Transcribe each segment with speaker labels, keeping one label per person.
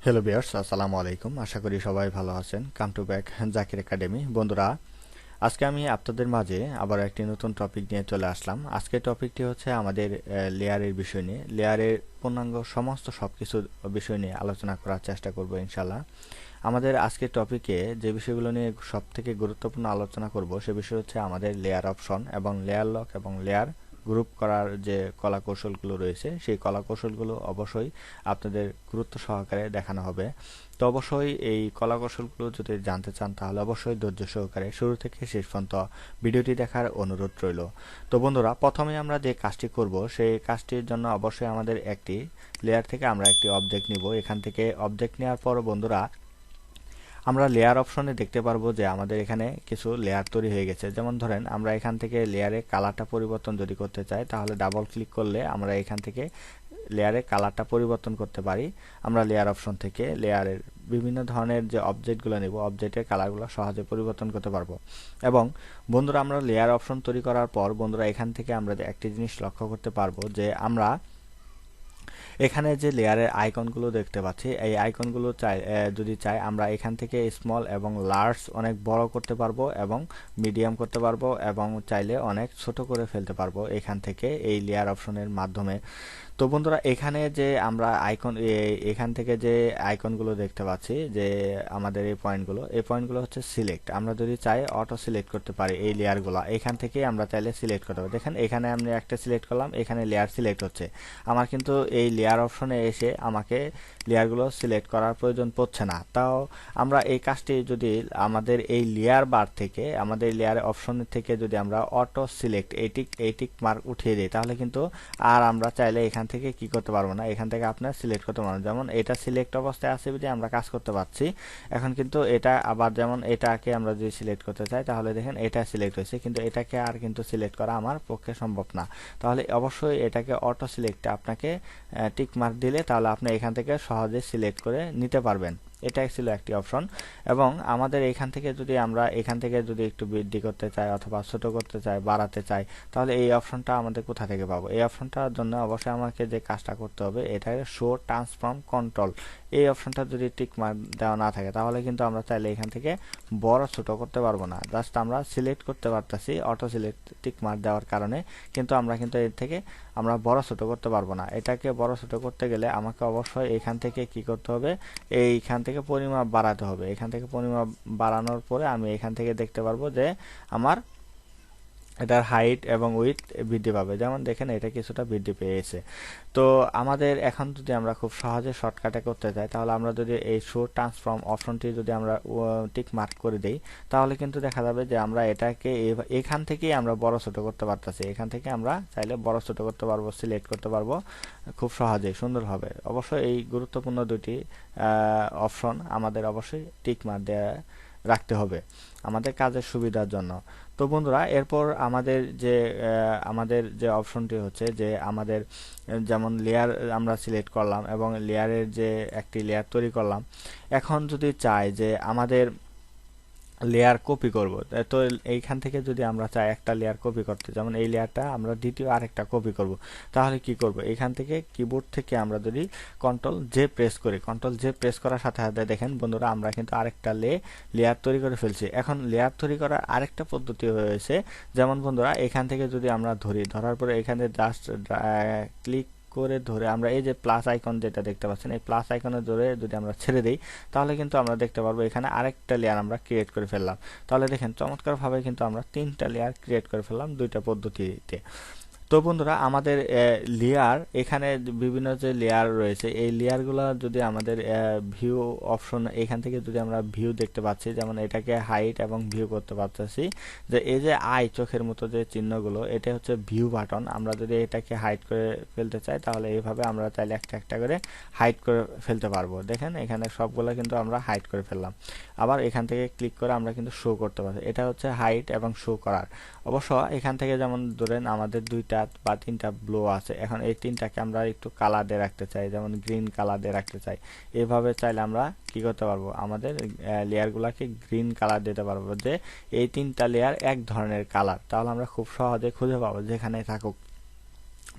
Speaker 1: Hello viewers, আসসালামু আলাইকুম। আশা করি সবাই ভালো আছেন। Come to back Zakir academy. বন্ধুরা, আজকে আমি আপনাদের মাঝে আবার একটি নতুন টপিক নিয়ে চলে আসলাম। আজকের টপিকটি হচ্ছে আমাদের লেয়ারের বিষয় নিয়ে, লেয়ারের পূর্ণাঙ্গ সমস্ত সবকিছু বিষয় নিয়ে আলোচনা করার চেষ্টা করব ইনশাল্লাহ। আমাদের আজকের টপিকে যে বিষয়গুলো নিয়ে সব থেকে গুরুত্বপূর্ণ আলোচনা করব সে বিষয় হচ্ছে আমাদের লেয়ার অপশন এবং লেয়ার লক এবং লেয়ার গ্রুপ করার যে কলা কৌশলগুলো রয়েছে সেই কলা কৌশলগুলো অবশ্যই আপনাদের গুরুত্ব সহকারে দেখানো হবে। তো অবশ্যই এই কলা কৌশলগুলো যদি জানতে চান তাহলে অবশ্যই ধৈর্য সহকারে শুরু থেকে শেষ পর্যন্ত ভিডিওটি দেখার অনুরোধ রইল। তো বন্ধুরা, প্রথমে আমরা যে কাজটি করব সেই কাজটির জন্য অবশ্যই আমাদের একটি লেয়ার থেকে আমরা একটি অবজেক্ট নিব। এখান থেকে অবজেক্ট নেওয়ার পর বন্ধুরা আমরা লেয়ার অপশনে দেখতে পারবো যে আমাদের এখানে কিছু লেয়ার তৈরি হয়ে গেছে। যেমন ধরেন আমরা এখান থেকে লেয়ারে কালারটা পরিবর্তন যদি করতে চাই তাহলে ডাবল ক্লিক করলে আমরা এখান থেকে লেয়ারে কালারটা পরিবর্তন করতে পারি। আমরা লেয়ার অপশন থেকে লেয়ারের বিভিন্ন ধরনের যে অবজেক্টগুলো নেব অবজেক্টের কালারগুলো সহজে পরিবর্তন করতে পারবো। এবং বন্ধুরা, আমরা লেয়ার অপশন তৈরি করার পর বন্ধুরা এখান থেকে আমরা একটি জিনিস লক্ষ্য করতে পারবো যে আমরা এখানে যে লেয়ারের আইকনগুলো দেখতে পাচ্ছি এই আইকনগুলো যদি চাই আমরা এখান থেকে স্মল এবং লার্জ অনেক বড় করতে পারবো এবং মিডিয়াম করতে পারবো এবং চাইলে অনেক ছোট করে ফেলতে পারবো এখান থেকে এই লেয়ার অপশনের মাধ্যমে। তো বন্ধুরা, এখানে যে আমরা আইকন এখান থেকে যে আইকনগুলো দেখতে পাচ্ছি যে আমাদের এই পয়েন্টগুলো হচ্ছে সিলেক্ট। আমরা যদি চাই অটো সিলেক্ট করতে পারি এই লেয়ারগুলো এখান থেকে আমরা চাইলে সিলেক্ট করতে পারি। দেখেন এখানে আমি একটা সিলেক্ট করলাম, এখানে লেয়ার সিলেক্ট হচ্ছে। আমার কিন্তু এই লেয়ার অপশনে এসে আমাকে লেয়ারগুলো সিলেক্ট করার প্রয়োজন পড়ছে না। তাও আমরা এই কাজটি যদি আমাদের এই লেয়ার বার থেকে আমাদের লেয়ার অপশনের থেকে যদি আমরা অটো সিলেক্ট এইটিক মার্ক উঠিয়ে দিই তাহলে কিন্তু আর আমরা চাইলে এখান থেকে কি করতে পারবো না, এখান থেকে আপনার সিলেক্ট করতে পারবো। যেমন এটা সিলেক্ট অবস্থায় আছে যে আমরা কাজ করতে পারছি। এখন কিন্তু এটা আবার যেমন এটাকে আমরা যদি সিলেক্ট করতে চাই তাহলে দেখেন এটা সিলেক্ট হয়েছে, কিন্তু এটাকে আর কিন্তু সিলেক্ট করা আমার পক্ষে সম্ভব না। তাহলে অবশ্যই এটাকে অটো সিলেক্টে আপনাকে টিক মার্ক দিলে তাহলে আপনি এখান থেকে সহজে সিলেক্ট করে নিতে পারবেন। এটাই ছিল একটি অপশন। এবং আমাদের এখান থেকে যদি আমরা এখান থেকে যদি একটু বৃদ্ধি করতে চাই অথবা ছোট করতে চাই বাড়াতে চাই তাহলে এই অপশনটা আমাদের কোথা থেকে পাবো? এই অপশনটার জন্য অবশ্যই আমাকে যে কাজটা করতে হবে এটাকে শো ট্রান্সফর্ম কন্ট্রোল, এই অপশনটা যদি টিক মার্ক দেওয়া না থাকে তাহলে কিন্তু আমরা চাইলে এখান থেকে বড় ছোট করতে পারবো না। জাস্ট আমরা সিলেক্ট করতে পারতেছি অটো সিলেক্ট টিক মার্ক দেওয়ার কারণে, কিন্তু আমরা কিন্তু এর থেকে আমরা বড় ছোট করতে পারবো না। এটাকে বড় ছোট করতে গেলে আমাকে অবশ্যই এখান থেকে কি করতে হবে, এইখান থেকে পরিমাপ বাড়াতে হবে। এখান থেকে পরিমাপ বাড়ানোর পরে আমি এখান থেকে দেখতে পারবো যে আমার এটার হাইট এবং উইথ বৃদ্ধি পাবে। যেমন দেখেন এটা কিছুটা বৃদ্ধি পেয়েছে। তো আমাদের এখন যদি আমরা খুব সহজে শর্টকাটে করতে চাই তাহলে আমরা যদি এই শো ট্রান্সফর্ম অপশনটি যদি আমরা টিক মার্ক করে দেই তাহলে কিন্তু দেখা যাবে যে আমরা এটাকে এখান থেকেই আমরা বড় ছোট করতে পারতেছি। এখান থেকে আমরা চাইলে বড় ছোট করতে পারবো, সিলেক্ট করতে পারবো খুব সহজেই সুন্দরভাবে। অবশ্যই এই গুরুত্বপূর্ণ দুটি অপশন আমাদের অবশ্যই টিক মার্ক দেওয়া রাখতে হবে আমাদের কাজের সুবিধার জন্য। তো বন্ধুরা, এরপর আমাদের যে অপশনটি হচ্ছে যে আমাদের যেমন লেয়ার আমরা সিলেক্ট করলাম এবং লেয়ারের যে একটি লেয়ার তৈরি করলাম। এখন যদি চাই যে আমাদের লেয়ার কপি করব, তো এইখান থেকে যদি আমরা চাই একটা লেয়ার কপি করতে, যেমন এই লেয়ারটা আমরা দ্বিতীয় আরেকটা কপি করব, তাহলে কি করব? এখান থেকে কিবোর্ড থেকে আমরা যদি কন্ট্রোল জে প্রেস করি, কন্ট্রোল জে প্রেস করার সাথে সাথে দেখেন বন্ধুরা আমরা কিন্তু আরেকটা লেয়ার তৈরি করে ফেলছি। এখন লেয়ার তৈরি করার আরেকটা পদ্ধতি হয়েছে, যেমন বন্ধুরা এখান থেকে যদি আমরা ধরার পরে এখানে জাস্ট ক্লিক করে ধরে আমরা এই যে প্লাস আইকন যেটা দেখতে পাচ্ছেন এই প্লাস আইকনে ধরে যদি আমরা ছেড়ে দিই তাহলে কিন্তু আমরা দেখতে পারবো এখানে আরেকটা লেয়ার আমরা ক্রিয়েট করে ফেললাম। তাহলে দেখেন চমৎকারভাবে কিন্তু আমরা তিনটা লেয়ার ক্রিয়েট করে ফেললাম দুইটা পদ্ধতিতে। তো বন্ধুরা, আমাদের লেয়ার এখানে বিভিন্ন যে লেয়ার রয়েছে এই লেয়ারগুলো যদি আমাদের ভিউ অপশন এখান থেকে যদি আমরা ভিউ দেখতে পাচ্ছি, যেমন এটাকে হাইট এবং ভিউ করতে পারতেছি যে এই যে আই চোখের মতো যে চিহ্নগুলো এটা হচ্ছে ভিউ বাটন। আমরা যদি এটাকে হাইড করে ফেলতে চাই তাহলে এইভাবে আমরা চাইলে একটা একটা করে হাইড করে ফেলতে পারবো। দেখেন এখানে সবগুলো কিন্তু আমরা হাইড করে ফেললাম। আবার এখান থেকে ক্লিক করে আমরা কিন্তু শো করতে পারছি। এটা হচ্ছে হাইট এবং শো করার। অবশ্য এখান থেকে যেমন ধরেন আমাদের দুইটা বা তিনটা ব্লো আছে, এখন এই তিনটাকে আমরা একটু কালার দিয়ে রাখতে চাই, যেমন গ্রিন কালার দিয়ে রাখতে চাই। এভাবে চাইলে আমরা কি করতে পারবো, আমাদের লেয়ারগুলোকে গ্রিন কালার দিতে পারবো যে এই তিনটা লেয়ার এক ধরনের কালার। তাহলে আমরা খুব সহজে খুঁজে পাবো যেখানে থাকুক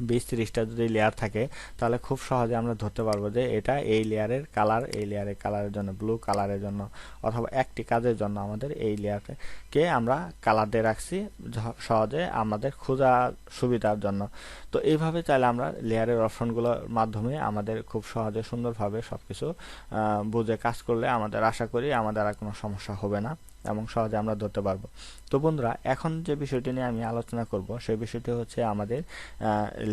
Speaker 1: 20-30টা যদি লেয়ার থাকে তাহলে খুব সহজে আমরা ধরতে পারবো যে এটা এই লেয়ারের কালার, এই লেয়ারের কালারের জন্য, ব্লু কালারের জন্য, অথবা একটি কাজের জন্য আমাদের এই লেয়ারকে আমরা কালার দিয়ে রাখছি সহজে আমাদের খোঁজা সুবিধার জন্য। তো এইভাবে চাইলে আমরা লেয়ারের অপশনগুলোর মাধ্যমে আমাদের খুব সহজে সুন্দরভাবে সবকিছু বুঝে কাজ করলে আমাদের আশা করি আমাদের আর কোনো সমস্যা হবে না এবং সহজে আমরা ধরতে পারবো। তো বন্ধুরা, এখন যে বিষয়টি নিয়ে আমি আলোচনা করব সেই বিষয়টি হচ্ছে আমাদের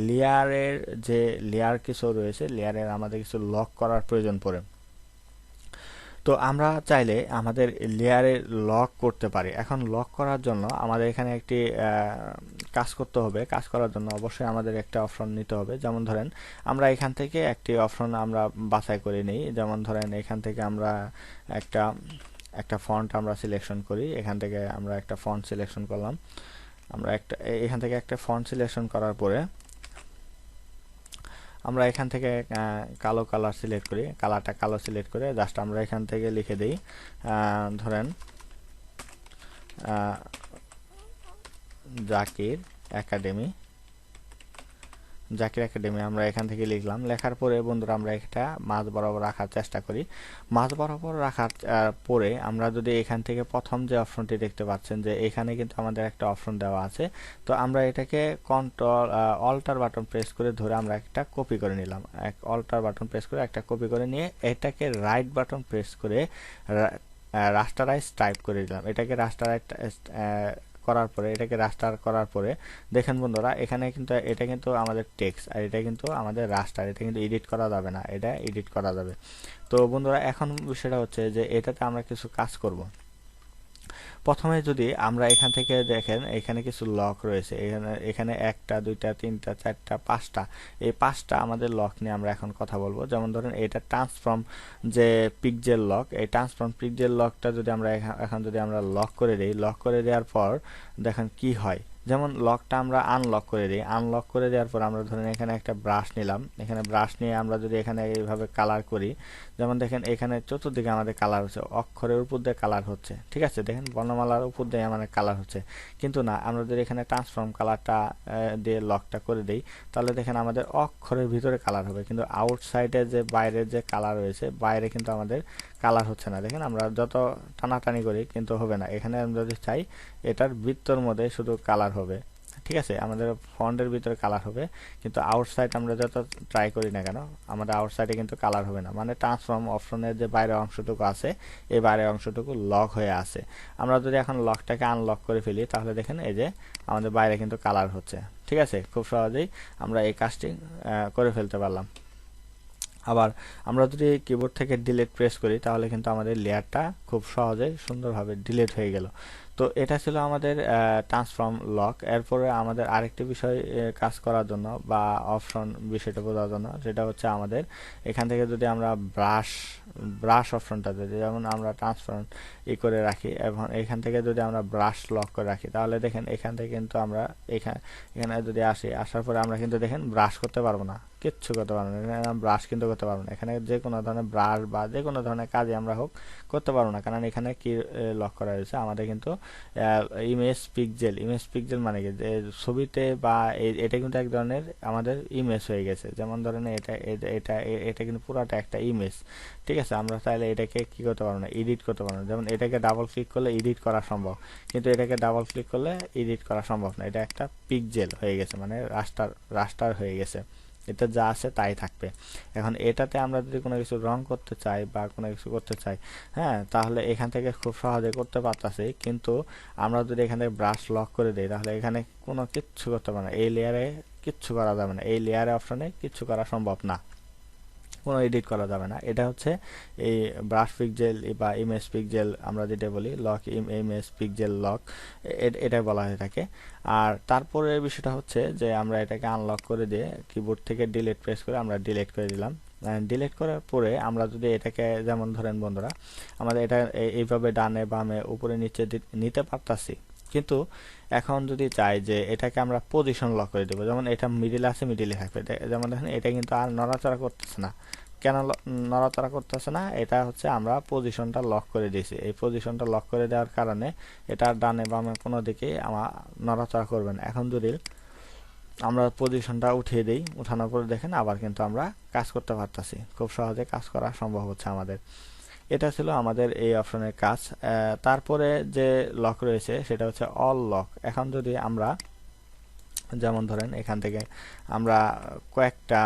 Speaker 1: লেয়ারের যে লেয়ার কিছু রয়েছে, লেয়ারের আমাদের কিছু লক করার প্রয়োজন পড়ে। তো আমরা চাইলে আমাদের লেয়ারে লক করতে পারি। এখন লক করার জন্য আমাদের এখানে একটি কাজ করতে হবে। কাজ করার জন্য অবশ্যই আমাদের একটা অপশন নিতে হবে। যেমন ধরেন আমরা এখান থেকে একটি অপশন আমরা বাছাই করে নিই। যেমন ধরেন এখান থেকে আমরা একটা একটা ফন্ট আমরা সিলেকশন করি। এখান থেকে আমরা একটা ফন্ট সিলেকশন করলাম। আমরা এখান থেকে একটা ফন্ট সিলেকশন করার পরে আমরা এখান থেকে কালো কালার সিলেক্ট করি। কালারটা কালো সিলেক্ট করে জাস্ট আমরা এখান থেকে লিখে দিই ধরেন জাকির একাডেমি। আমরা এখান থেকে লিখলাম। লেখার পরে বন্ধুরা আমরা এটা মাঝ বরাবর রাখার চেষ্টা করি। মাঝ বরাবর রাখার পরে আমরা যদি এখান থেকে প্রথম যে অপশনটি দেখতে পাচ্ছেন যে এখানে কিন্তু আমাদের একটা অপশন দেওয়া আছে। তো আমরা এটাকে কন্ট্রোল অল্টার বাটন প্রেস করে ধরে আমরা একটা কপি করে নিলাম। অল্টার বাটন প্রেস করে একটা কপি করে নিয়ে এটাকে রাইট বাটন প্রেস করে রাস্টারাইজ টাইপ করে দিলাম। এটাকে রাস্টারাইজ করার পরে এটাকে রাস্টার করার পরে দেখেন বন্ধুরা, এখানে কিন্তু এটা কিন্তু আমাদের টেক্সট আর এটা কিন্তু আমাদের রাস্টার। এটা কিন্তু এডিট করা যাবে না, এটা এডিট করা যাবে। তো বন্ধুরা, এখন বিষয়টা হচ্ছে যে এটাতে আমরা কিছু কাজ করব। প্রথমে যদি আমরা এখান থেকে দেখেন এখানে কিছু লক রয়েছে। এখানে 1টা 2টা 3টা 4টা 5টা, এই 5টা আমাদের লক নিয়ে আমরা এখন কথা বলবো। যেমন ধরেন এটা ট্রান্সফর্ম যে পিকজেল লক, এই ট্রান্সফর্ম পিকজেল লকটা যদি আমরা এখন যদি আমরা লক করে দিই, লক করে দেওয়ার পর দেখেন কি হয়। যেমন লকটা আমরা আনলক করে দিই। আনলক করে দেওয়ার পর আমরা ধরেন এখানে একটা ব্রাশ নিলাম। এখানে ব্রাশ নিয়ে আমরা যদি এখানে এইভাবে কালার করি, যেমন দেখেন এখানে চতুর্দিকে আমাদের কালার হচ্ছে, অক্ষরের উপর দিয়ে কালার হচ্ছে, ঠিক আছে, দেখেন বর্ণমালার উপর দিয়ে আমাদের কালার হচ্ছে। কিন্তু না, আমরা যদি এখানে ট্রান্সফর্ম কালারটা দিয়ে লকটা করে দিই তাহলে দেখেন আমাদের অক্ষরের ভিতরে কালার হবে, কিন্তু আউটসাইডে যে বাইরের যে কালার রয়েছে বাইরে কিন্তু আমাদের কালার হচ্ছে না। দেখেন আমরা যত টানাটানি করি কিন্তু হবে না। এখানে আমরা যদি চাই এটার বৃত্তর মধ্যে শুধু কালার হবে, ঠিক আছে, আমাদের ফন্টের ভিতরে কালার হবে, কিন্তু আউটসাইড আমরা যত ট্রাই করি না কেন আমাদের আউটসাইডে কিন্তু কালার হবে না। মানে ট্রান্সফর্ম অপশনের যে বাইরের অংশটুকু আছে এই বাইরের অংশটুকু লক হয়ে আছে। আমরা যদি এখন লকটাকে আনলক করে ফেলি তাহলে দেখেন এই যে আমাদের বাইরে কিন্তু কালার হচ্ছে, ঠিক আছে। খুব সহজেই আমরা এই কাজটি করে ফেলতে পারলাম। আবার আমরা যদি কিবোর্ড থেকে ডিলিট প্রেস করি তাহলে কিন্তু আমাদের লেয়ারটা খুব সহজেই সুন্দরভাবে ডিলিট হয়ে গেল। তো এটা ছিল আমাদের ট্রান্সফর্ম লক। এরপরে আমাদের আরেকটি বিষয় কাজ করার জন্য বা অপশন বিষয়টা বোঝার জন্য, সেটা হচ্ছে আমাদের এখান থেকে যদি আমরা ব্রাশ অপশনটা যদি যেমন আমরা ট্রান্সফর্ম করে রাখি এবং এখান থেকে যদি আমরা ব্রাশ লক করে রাখি তাহলে দেখেন এখান থেকে কিন্তু আমরা এখানে যদি আসার পরে আমরা কিন্তু দেখেন ব্রাশ করতে পারবো না, কিচ্ছু করতে পারবো না। এখানে ব্রাশ কিন্তু করতে পারবো না। এখানে যে কোনো ধরনের ব্রাশ বা যে কোনো ধরনের কাজে আমরা হোক করতে পারবো না, কারণ এখানে কি লক করা রয়েছে আমাদের কিন্তু ইমেজ পিক্সেল মানে কি ছবিতে বা এটা কিন্তু এক ধরনের আমাদের ইমেজ হয়ে গেছে। যেমন ধরেন এটা এটা এটা কিন্তু পুরোটা একটা ইমেজ, ঠিক আছে। আমরা চাইলে এটাকে কি করতে পারবো না, এডিট করতে পারবো না। যেমন এটাকে ডাবল ক্লিক করলে এডিট করা সম্ভব, কিন্তু এটাকে ডাবল ক্লিক করলে এডিট করা সম্ভব না। এটা একটা পিক্সেল হয়ে গেছে, মানে রাস্টার হয়ে গেছে। এটা যা আছে তাই থাকবে। এখন এটাতে আমরা যদি কোনো কিছু রং করতে চাই বা কোনো কিছু করতে চাই, হ্যাঁ, তাহলে এখান থেকে খুব সহজে করতে পারতাছি। কিন্তু আমরা যদি এখানে ব্রাশ লক করে দিই তাহলে এখানে কোনো কিচ্ছু করতে পারবে না, এই লেয়ারে কিচ্ছু করা যাবে না, এই লেয়ারে অপশনে কিচ্ছু করা সম্ভব না, কোনো এডিট করা যাবে না। এটা হচ্ছে এই ব্রাশ পিক্সেল বা ইমেজ পিক্সেল আমরা যেটা বলি লক, ইমেজ পিক্সেল লক, এটা বলা হয়ে থাকে। আর তারপরে বিষয়টা হচ্ছে যে আমরা এটাকে আনলক করে দিয়ে কিবোর্ড থেকে ডিলিট প্রেস করে আমরা ডিলিট করে দিলাম। ডিলিট করার পরে আমরা যদি এটাকে যেমন ধরেন বন্ধুরা আমাদের এটা এইভাবে ডানে বামে উপরে নিচে নিতে পারতাছি, কিন্তু এখন যদি চাই যে এটাকে আমরা পজিশন লক করে দেবো, যেমন এটা মিডিলে আছে মিডিলে থাকবে, যেমন দেখেন এটা কিন্তু আর নড়াচড়া করতেছে না। কেন নড়াচড়া করতেছে না? এটা হচ্ছে আমরা পজিশনটা লক করে দিয়েছি। এই পজিশনটা লক করে দেওয়ার কারণে এটা ডানে বামে কোনো দিকে আমার নড়াচড়া করবে না। এখন যদি আমরা পজিশনটা উঠিয়ে দিই, উঠানোর পরে দেখেন আবার কিন্তু আমরা কাজ করতে পারতেছি, খুব সহজে কাজ করা সম্ভব হচ্ছে আমাদের। এটা ছিল আমাদের এই অপশনের কাজ। তারপরে যে লক রয়েছে সেটা হচ্ছে অল লক। এখন যদি আমরা যেমন ধরেন এখান থেকে আমরা কয়েকটা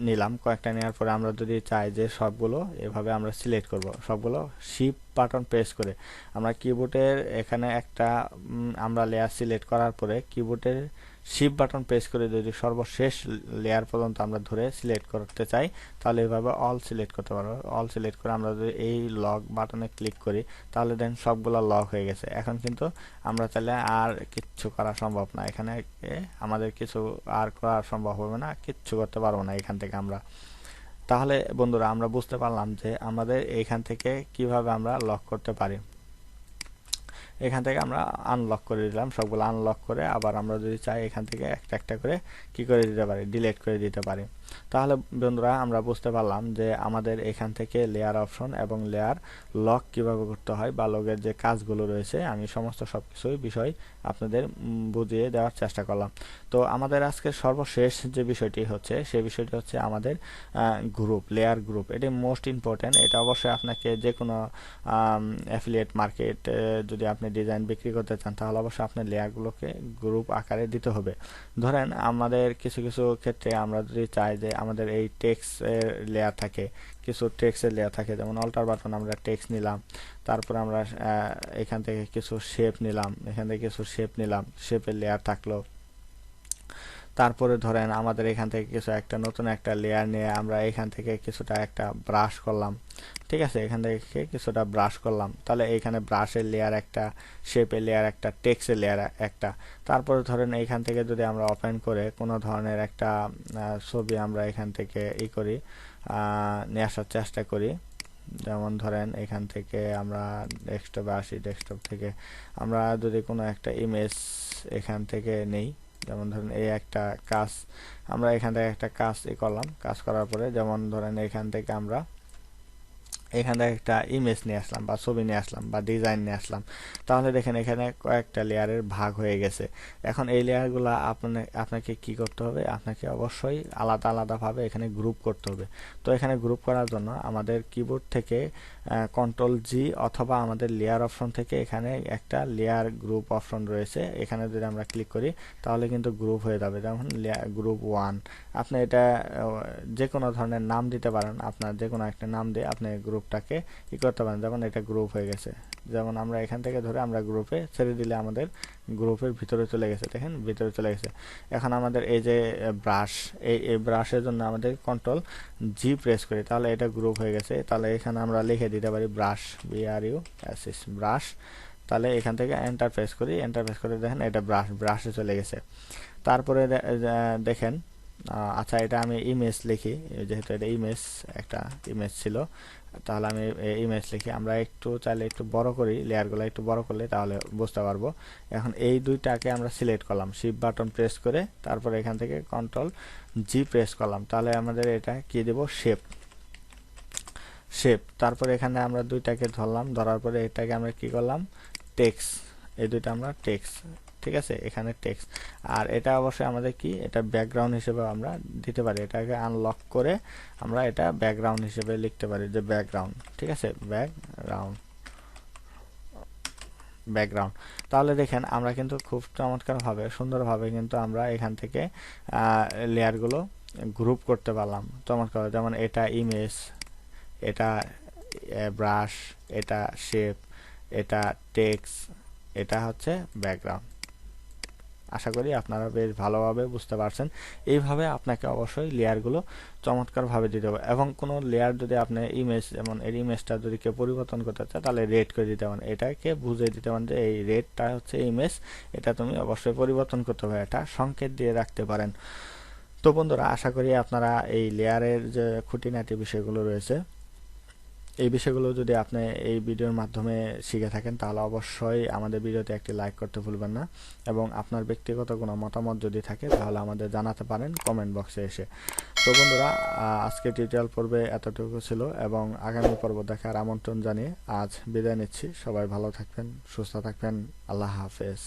Speaker 1: নিলাম, কয়েকটা নেওয়ার পরে আমরা যদি চাই যে সবগুলো এভাবে আমরা সিলেক্ট করব, সবগুলো শিফট বাটন প্রেস করে আমরা কিবোর্ডের এখানে একটা আমরা লেয়ার সিলেক্ট করার পরে কিবোর্ডের শিফট বাটন প্রেস করে যদি সর্বশেষ লেয়ার পর্যন্ত আমরা ধরে সিলেক্ট করতে চাই তাহলে এভাবে অল সিলেক্ট করতে পারবো। অল সিলেক্ট করে আমরা যদি এই লক বাটনে ক্লিক করি তাহলে দেন সবগুলো লক হয়ে গেছে। এখন কিন্তু আমরা চাইলে আর কিচ্ছু করা সম্ভব না, এখানে আমাদের কিছু আর করা সম্ভব হবে না, কিচ্ছু করতে পারবো না এখান থেকে আমরা। তাহলে বন্ধুরা আমরা বুঝতে পারলাম যে আমাদের এখান থেকে কিভাবে আমরা লক করতে পারি। এখান থেকে আমরা আনলক করে দিলাম, সবগুলো আনলক করে আবার আমরা যদি চাই এখান থেকে একটা একটা করে কি করে দিতে পারি, ডিলিট করে দিতে পারি। তাহলে বন্ধুরা আমরা বুঝতে পারলাম যে আমাদের এখান থেকে লেয়ার অপশন এবং লেয়ার লক কিভাবে করতে হয় বা লগের যে কাজগুলো রয়েছে আমি সমস্ত সবকিছুই বিষয় আপনাদের বুঝিয়ে দেওয়ার চেষ্টা করলাম। তো আমাদের আজকে সর্বশেষ যে বিষয়টি হচ্ছে সেই বিষয়টি হচ্ছে আমাদের গ্রুপ, লেয়ার গ্রুপ। এটি মোস্ট ইম্পর্টেন্ট। এটা অবশ্যই আপনাকে যে কোনো অ্যাফিলিয়েট মার্কেট যদি আপনি ডিজাইন বিক্রি করতে চান তাহলে অবশ্যই আপনার লেয়ারগুলোকে গ্রুপ আকারে দিতে হবে। ধরেন আমাদের কিছু কিছু ক্ষেত্রে আমরা যদি চাই যে আমাদের এই টেক্সট এর লেয়ার থাকে, কিছু টেক্সটের লেয়ার থাকে, যেমন অল্টার বাটন আমরা টেক্সট নিলাম, তারপর আমরা এখান থেকে কিছু শেপ নিলাম, এখান থেকে কিছু শেপ নিলাম, শেপের লেয়ার থাকলো। তারপরে ধরেন আমাদের এখান থেকে কিছু একটা নতুন একটা লেয়ার নিয়ে আমরা এখান থেকে কিছুটা একটা ব্রাশ করলাম, ঠিক আছে, এখান থেকে কিছুটা ব্রাশ করলাম, তাহলে এইখানে ব্রাশের লেয়ার একটা, শেপের লেয়ার একটা, টেক্সটের লেয়ার একটা। তারপরে ধরেন এইখান থেকে যদি আমরা ওপেন করে কোনো ধরনের একটা ছবি আমরা এখান থেকে করি, নিয়ে আসার চেষ্টা করি, যেমন ধরেন এখান থেকে আমরা ডেস্কটপে আসি, ডেস্কটপ থেকে আমরা যদি কোনো একটা ইমেজ এখান থেকে নেই, যেমন ধরেন এই একটা কাজ আমরা এখান থেকে একটা কাজ করলাম, কাজ করার পরে যেমন ধরেন এখান থেকে আমরা এখান থেকে একটা ইমেজ নিয়ে আসলাম বা ছবি নিয়ে আসলাম বা ডিজাইন নিয়ে আসলাম, তাহলে দেখেন এখানে কয়েকটা লেয়ারের ভাগ হয়ে গেছে। এখন এই লেয়ারগুলো আপনাকে কি করতে হবে, আপনাকে অবশ্যই আলাদা আলাদাভাবে এখানে গ্রুপ করতে হবে। তো এখানে গ্রুপ করার জন্য আমাদের কিবোর্ড থেকে কন্ট্রোল জি অথবা আমাদের লেয়ার অপশন থেকে এখানে একটা লেয়ার গ্রুপ অপশন রয়েছে, এখানে যদি আমরা ক্লিক করি তাহলে কিন্তু গ্রুপ হয়ে যাবে। যেমন গ্রুপ 1, আপনি এটা যে কোনো ধরনের নাম দিতে পারেন, আপনার যে কোনো একটা নাম দিয়ে আপনি গ্রুপটাকে করতে পারেন। যেমন এটা গ্রুপ হয়ে গেছে, যেমন আমরা এখান থেকে ধরে আমরা গ্রুপে ছেড়ে দিলে আমাদের গ্রুপের ভিতরে চলে গেছে, দেখেন ভিতরে চলে গেছে। এখন আমাদের এই যে ব্রাশ, এই ব্রাশের জন্য আমাদের কন্ট্রোল জি প্রেস করি, তাহলে এটা গ্রুপ হয়ে গেছে। তাহলে এখানে আমরা লিখে দিতে পারি ব্রাশ, BRUSH, ব্রাশ। তাহলে এখান থেকে এন্টার প্রেস করি, এন্টার প্রেস করে দেখেন এটা ব্রাশে চলে গেছে। তারপরে দেখেন আচ্ছা এটা আমি ইমেজ লিখি, যেহেতু এটা ইমেজ, একটা ইমেজ ছিল, তাহলে আমি ইমেজ লিখি। আমরা একটু চাইলে একটু বড় করি, লেয়ারগুলো একটু বড় করলে তাহলে বুঝতে পারবো। এখন এই দুইটাকে আমরা সিলেক্ট করলাম, শিফট বাটন প্রেস করে, তারপর এখান থেকে কন্ট্রোল জি প্রেস করলাম, তাহলে আমাদের এটা কি দেব, শেপ। তারপরে এখানে আমরা দুইটাকে ধরলাম, ধরার পরে এটাকে আমরা কি করলাম, টেক্সট, এই দুইটা আমরা টেক্সট, ঠিক আছে, এখানে টেক্সট। আর এটা অবশ্যই আমাদের কি, এটা ব্যাকগ্রাউন্ড হিসেবে আমরা দিতে পারি, এটাকে আনলক করে আমরা এটা ব্যাকগ্রাউন্ড হিসেবে লিখতে পারি যে ব্যাকগ্রাউন্ড, ঠিক আছে, ব্যাকগ্রাউন্ড। তাহলে দেখেন আমরা কিন্তু খুব চমৎকারভাবে সুন্দরভাবে কিন্তু আমরা এখান থেকে লেয়ারগুলো গ্রুপ করতে পারলাম চমৎকার। যেমন এটা ইমেজ, এটা ব্রাশ, এটা শেপ, এটা টেক্সট, এটা হচ্ছে ব্যাকগ্রাউন্ড। আশা করি আপনারা বেশ ভালোভাবে বুঝতে পারছেন। এইভাবে আপনাকে অবশ্যই লেয়ারগুলো চমৎকারভাবে দিতে হবে। এবং কোনো লেয়ার যদি আপনি ইমেজ, যেমন এই ইমেজটা যদি কেউ পরিবর্তন করতে চায় তাহলে রেড করে দিতে পারেন, এটাকে বুঝিয়ে দিতে পারেন যে এই রেডটা হচ্ছে ইমেজ, এটা তুমি অবশ্যই পরিবর্তন করতে হবে, এটা সংকেত দিয়ে রাখতে পারেন। তো বন্ধুরা আশা করি আপনারা এই লেয়ারের যে খুঁটিনাটি বিষয়গুলো রয়েছে এই বিষয়গুলো যদি আপনি এই ভিডিওর মাধ্যমে শিখে থাকেন তাহলে অবশ্যই আমাদের ভিডিওতে একটি লাইক করতে ভুলবেন না, এবং আপনার ব্যক্তিগত কোনো মতামত যদি থাকে তাহলে আমাদের জানাতে পারেন কমেন্ট বক্সে এসে। তো বন্ধুরা আজকে টিউটোরিয়াল পর্বে এতটুকু ছিল, এবং আগামী পর্ব দেখার আমন্ত্রণ জানিয়ে আজ বিদায় নিচ্ছি। সবাই ভালো থাকবেন, সুস্থ থাকবেন, আল্লাহ হাফেজ।